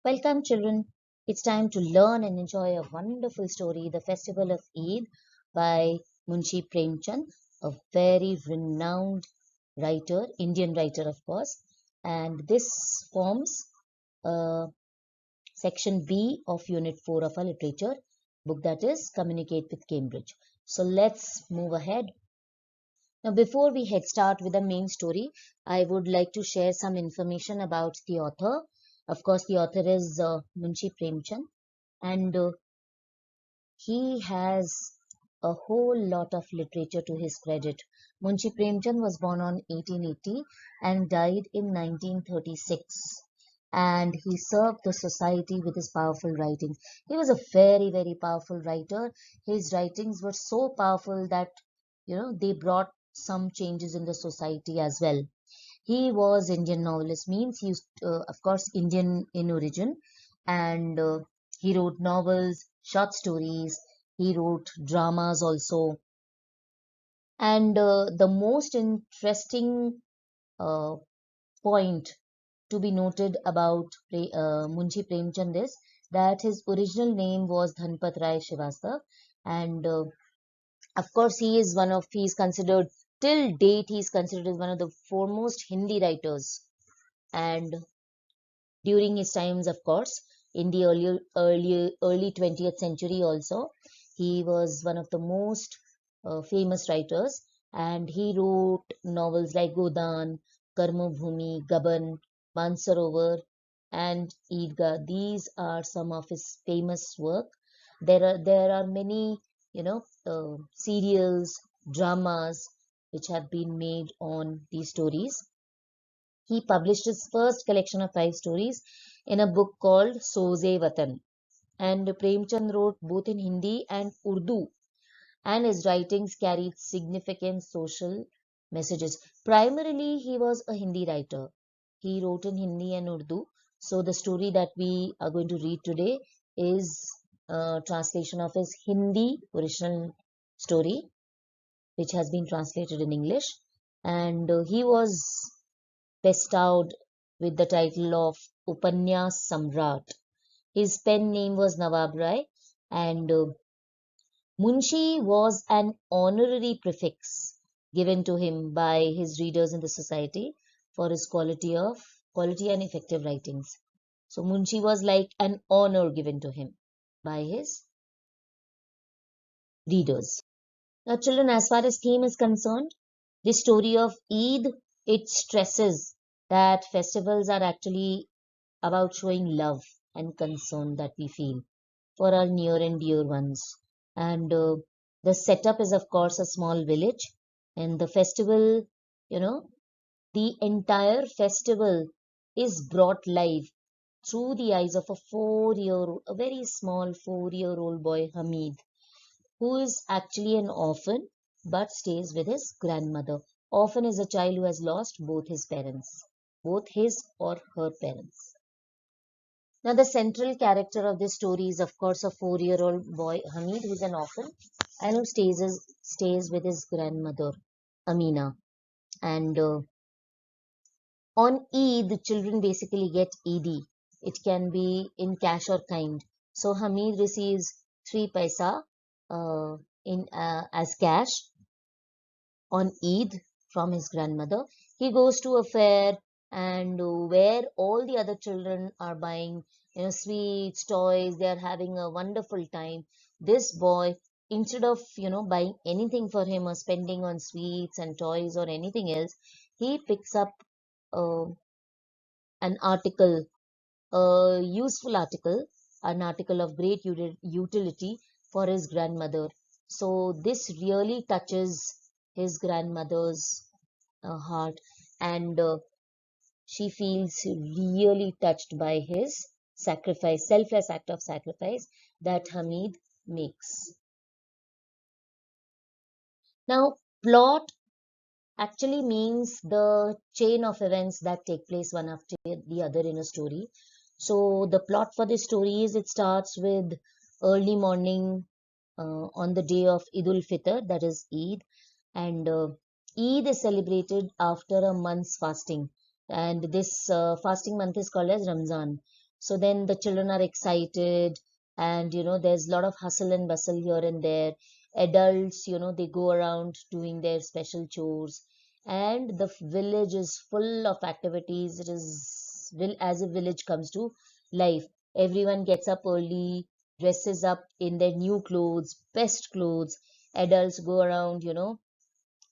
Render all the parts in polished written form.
Welcome, children. It's time to learn and enjoy a wonderful story, The Festival of Eid by Munshi Premchand, a very renowned writer, Indian writer, of course. And this forms section B of Unit 4 of our literature book, that is Communicate with Cambridge. So let's move ahead. Now, before we head start with the main story, I would like to share some information about the author. Of course, the author is Munshi Premchand, and he has a whole lot of literature to his credit. Munshi Premchand was born on 1880 and died in 1936. And he served the society with his powerful writings. He was a very, very powerful writer. His writings were so powerful that they brought some changes in the society as well. He was Indian novelist, means he used, of course, Indian in origin, and he wrote novels, short stories. He wrote dramas also, and the most interesting uh, point to be noted about Munshi Premchand is that his original name was Dhanpat Rai Srivastav, and of course, he is considered, till date, he is considered as one of the foremost Hindi writers. And during his times, of course, in the early 20th century also, he was one of the most famous writers. And he wrote novels like Godan, Karmabhumi, Gaban, Mansarovar, and Eidgah. These are some of his famous work. There are many, serials, dramas which have been made on these stories. He published his first collection of 5 stories in a book called Soze Watan. And Premchand wrote both in Hindi and Urdu, and his writings carried significant social messages. Primarily, he was a Hindi writer. He wrote in Hindi and Urdu. So, the story that we are going to read today is a translation of his Hindi original story, which has been translated in English. And he was bestowed with the title of Upanyas Samrat. His pen name was Nawab Rai, and Munshi was an honorary prefix given to him by his readers in the society for his quality and effective writings. So Munshi was like an honor given to him by his readers. Now, children, as far as theme is concerned, the story of Eid, it stresses that festivals are actually about showing love and concern that we feel for our near and dear ones. And the setup is, of course, a small village. And the festival, you know, the entire festival is brought live through the eyes of a very small 4-year-old boy, Hamid, who is actually an orphan but stays with his grandmother. Orphan is a child who has lost both his parents, both his or her parents. Now, the central character of this story is, of course, a 4-year-old boy, Hamid, who is an orphan and who stays with his grandmother, Amina. And on Eid, the children basically get Eidi. It can be in cash or kind. So Hamid receives 3 paisa in as cash on Eid from his grandmother. He goes to a fair, and where all the other children are buying, sweets, toys, they are having a wonderful time. This boy, instead of, buying anything for him or spending on sweets and toys or anything else, he picks up uh, an article, a useful article, an article of great utility for his grandmother. So this really touches his grandmother's heart, and she feels really touched by his selfless act of sacrifice that Hamid makes. Now, plot actually means the chain of events that take place one after the other in a story. So the plot for this story is, it starts with early morning on the day of Eid ul Fitr, that is Eid, and Eid is celebrated after a month's fasting, and this fasting month is called as Ramzan. So then the children are excited, and there's a lot of hustle and bustle here and there. Adults, they go around doing their special chores, and the village is full of activities. It is as a village comes to life. Everyone gets up early, dresses up in their new clothes, best clothes. Adults go around,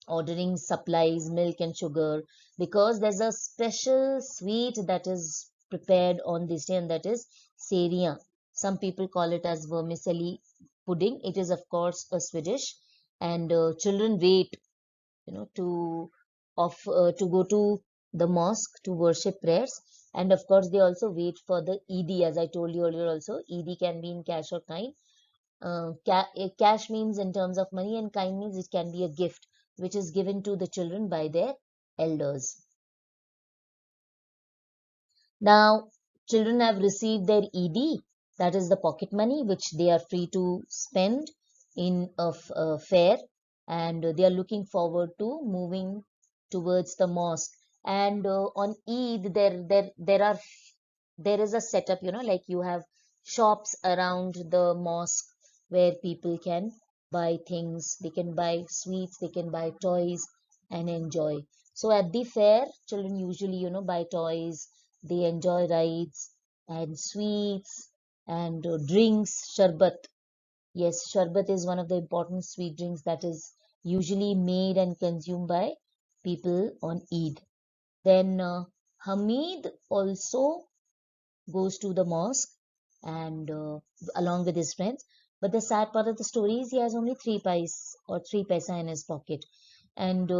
ordering supplies, milk and sugar, because there's a special sweet that is prepared on this day, and that is seria. Some people call it as vermicelli pudding. It is, of course, a Swedish, and children wait, to go to the mosque to worship prayers. And of course, they also wait for the Eid, as I told you earlier. Also, Eid can be in cash or kind. Cash means in terms of money, and kind means it can be a gift which is given to the children by their elders. Now, children have received their ED, that is the pocket money, which they are free to spend in a fair, and they are looking forward to moving towards the mosque. And on Eid, there is a setup, like you have shops around the mosque where people can buy things. They can buy sweets, they can buy toys and enjoy. So at the fair, children usually, buy toys, they enjoy rides and sweets and drinks. Sharbat. Yes, sharbat is one of the important sweet drinks that is usually made and consumed by people on Eid. Then Hamid also goes to the mosque, and along with his friends. But the sad part of the story is he has only three paisa in his pocket. And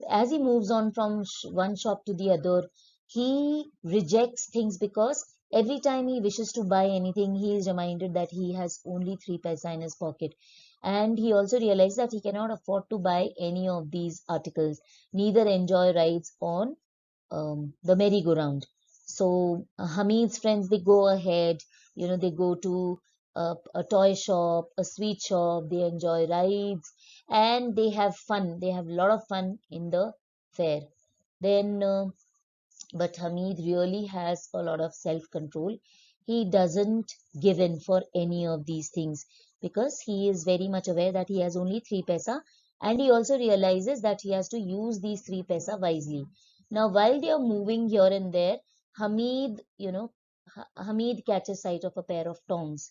as he moves on from one shop to the other, he rejects things, because every time he wishes to buy anything, he is reminded that he has only three paisa in his pocket. And he also realizes that he cannot afford to buy any of these articles, neither enjoy rides on the merry-go-round. So Hamid's friends, they go ahead, they go to a toy shop, a sweet shop, they enjoy rides, and they have fun. They have a lot of fun in the fair. Then, but Hamid really has a lot of self-control. He doesn't give in for any of these things, because he is very much aware that he has only three paisa, and he also realizes that he has to use these three paisa wisely. Now, while they are moving here and there, Hamid, Hamid catches sight of a pair of tongs,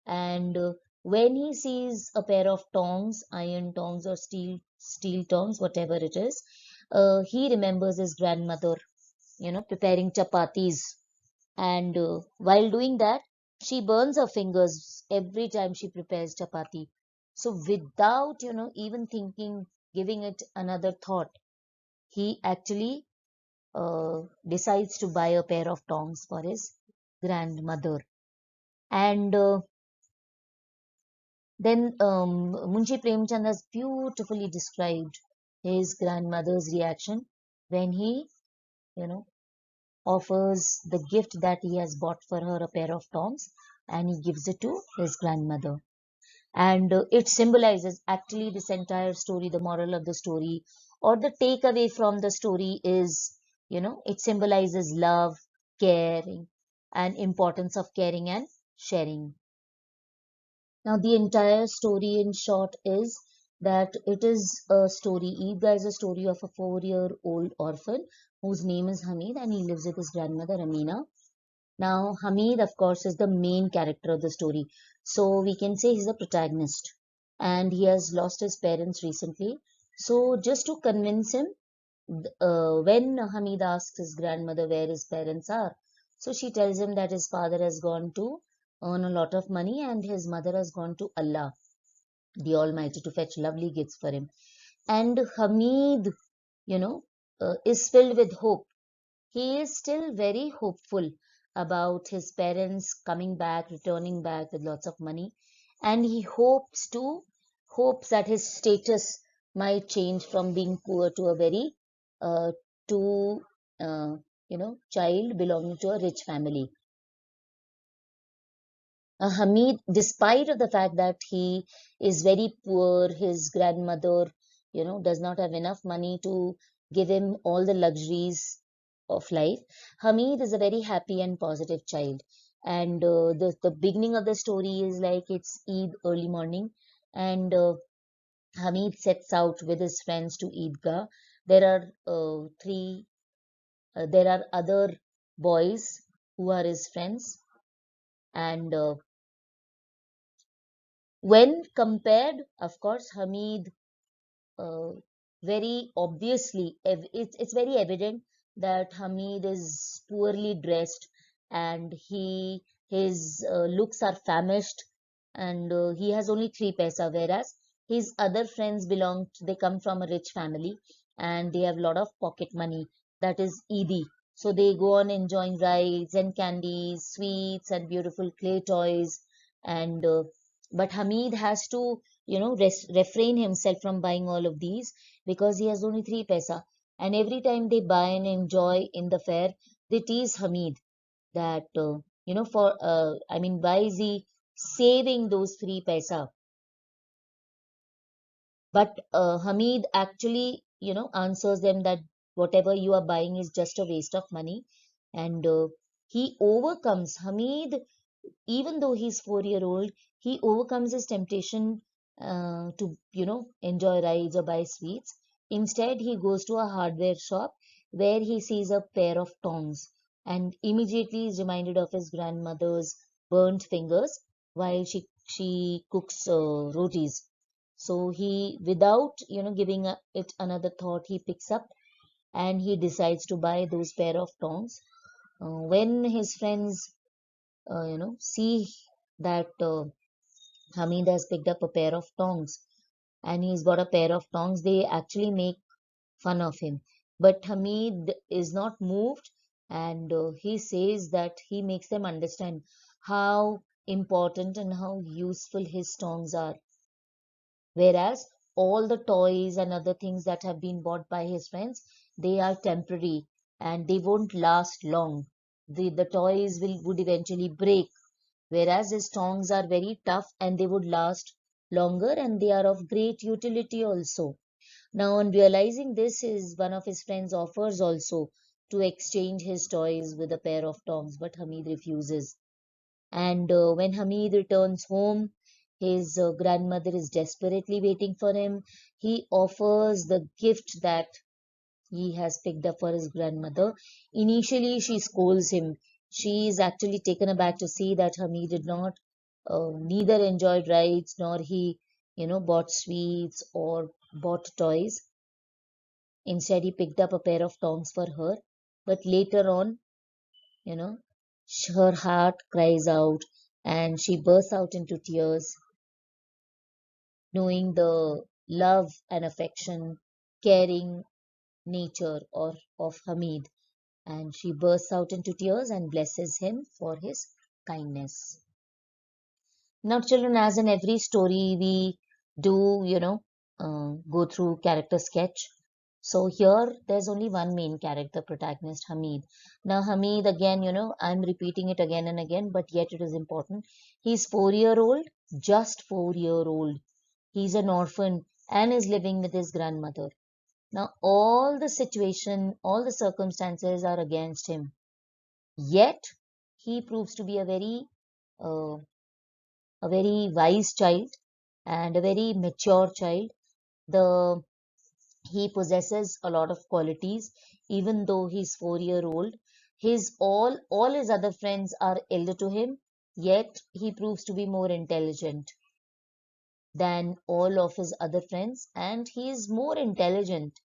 and when he sees a pair of tongs, iron tongs or steel tongs, whatever it is, he remembers his grandmother, preparing chapatis. And while doing that, she burns her fingers every time she prepares chapati. So without, even thinking, giving it another thought, he actually decides to buy a pair of tongs for his grandmother. And then Munshi Premchand has beautifully described his grandmother's reaction when he, you know, offers the gift that he has bought for her, a pair of tongs, and he gives it to his grandmother. And it symbolizes actually this entire story. The moral of the story, or the takeaway from the story, is, it symbolizes love, caring, and importance of caring and sharing. Now, the entire story in short is that it is a story. Eidgah is a story of a 4-year-old orphan whose name is Hamid, and he lives with his grandmother Amina. Now, Hamid, of course, is the main character of the story. So we can say he's the protagonist. And he has lost his parents recently. So just to convince him, when Hamid asks his grandmother where his parents are, so she tells him that his father has gone to earn a lot of money, and his mother has gone to Allah, the Almighty, to fetch lovely gifts for him. And Hamid, you know, is filled with hope. He is still very hopeful about his parents coming back, returning back with lots of money, and he hopes that his status might change from being poor to a very uh, to child belonging to a rich family. Hamid, despite of the fact that he is very poor, his grandmother, does not have enough money to give him all the luxuries of life. Hamid is a very happy and positive child. And the beginning of the story is like it's Eid early morning, and Hamid sets out with his friends to Eidgah. There are there are other boys who are his friends, and when compared, of course, Hamid uh, very obviously, it's very evident that Hamid is poorly dressed, and his looks are famished, and he has only 3 paisa, whereas his other friends they come from a rich family, and they have a lot of pocket money, that is Eidi. So they go on enjoying rides and candies, sweets, and beautiful clay toys, and but Hamid has to refrain himself from buying all of these because he has only 3 paisa. And every time they buy and enjoy in the fair, they tease Hamid that I mean, why is he saving those 3 paisa? But Hamid actually answers them that whatever you are buying is just a waste of money. And he overcomes Hamid, even though he's 4 year old, he overcomes his temptation to enjoy rides or buy sweets. Instead, he goes to a hardware shop where he sees a pair of tongs, and immediately is reminded of his grandmother's burnt fingers while she cooks rotis. So he, without giving it another thought, he picks up and he decides to buy those pair of tongs. When his friends see that Hamid has picked up a pair of tongs and he's got a pair of tongs, they actually make fun of him. But Hamid is not moved, and he says that he makes them understand how important and how useful his tongs are. Whereas all the toys and other things that have been bought by his friends, they are temporary and they won't last long. The toys would eventually break, whereas his tongs are very tough and they would last longer, and they are of great utility also. Now, on realizing this, one of his friends offers also to exchange his toys with a pair of tongs, but Hamid refuses. And when Hamid returns home, his grandmother is desperately waiting for him. He offers the gift that he has picked up for his grandmother. Initially, she scolds him. She is actually taken aback to see that Hamid did not neither enjoyed rides nor he, bought sweets or bought toys. Instead, he picked up a pair of tongs for her. But later on, you know, her heart cries out and she bursts out into tears, knowing the love and affection, caring nature of Hamid. And she bursts out into tears and blesses him for his kindness. Now, children, as in every story, we do, go through character sketch. So here, there's only one main character, protagonist, Hamid. Now, Hamid, again, I'm repeating it again and again, but yet it is important. He's 4 year old, just 4 year old. He's an orphan and is living with his grandmother. Now, all the situation, all the circumstances are against him. Yet, he proves to be uh, a very wise child and a very mature child. The He possesses a lot of qualities, even though he's 4 year old. His all his other friends are elder to him, yet he proves to be more intelligent than all of his other friends, and he is more intelligent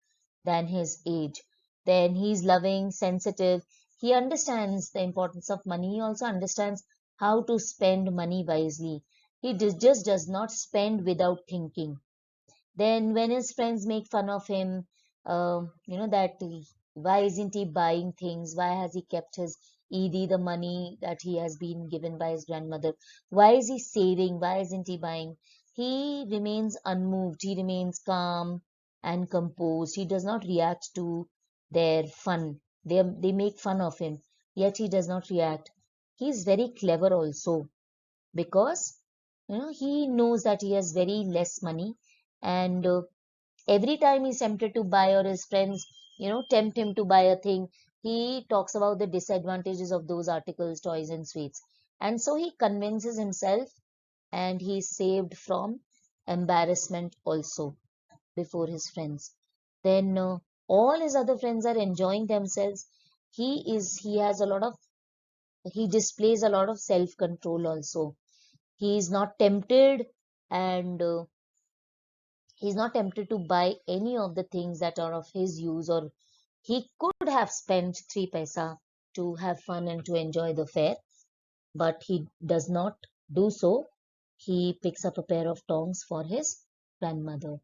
than his age. Then he's loving, sensitive. He understands the importance of money. He also understands how to spend money wisely. He just does not spend without thinking. Then, when his friends make fun of him, why isn't he buying things? Why has he kept his ED, the money that he has been given by his grandmother? Why is he saving? Why isn't he buying? He remains unmoved. He remains calm and composed. He does not react to their fun. They make fun of him, yet he does not react. He is very clever also because he knows that he has very less money, and every time he's tempted to buy, or his friends tempt him to buy a thing, he talks about the disadvantages of those articles, toys and sweets. And so he convinces himself, and he's saved from embarrassment also before his friends. Then all his other friends are enjoying themselves. He has a lot of, he displays a lot of self control also. He is not tempted, and he's not tempted to buy any of the things that are of his use, or he could have spent 3 paisa to have fun and to enjoy the fair, but he does not do so. He picks up a pair of tongs for his grandmother.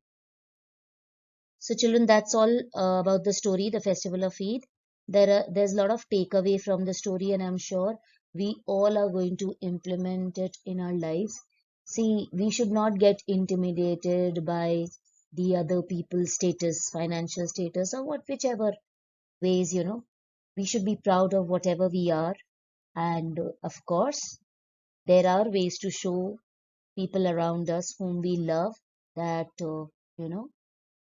So children, that's all about the story, the festival of Eid. There's a lot of takeaway from the story, and I'm sure we all are going to implement it in our lives. See, we should not get intimidated by the other people's status, financial status, or whichever ways, we should be proud of whatever we are. And of course, there are ways to show people around us whom we love that, you know,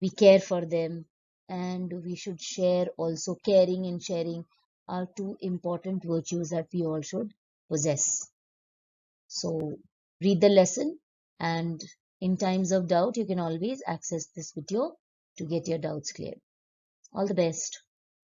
we care for them, and we should share also. Caring and sharing are two important virtues that we all should possess. So read the lesson, and in times of doubt you can always access this video to get your doubts cleared. All the best.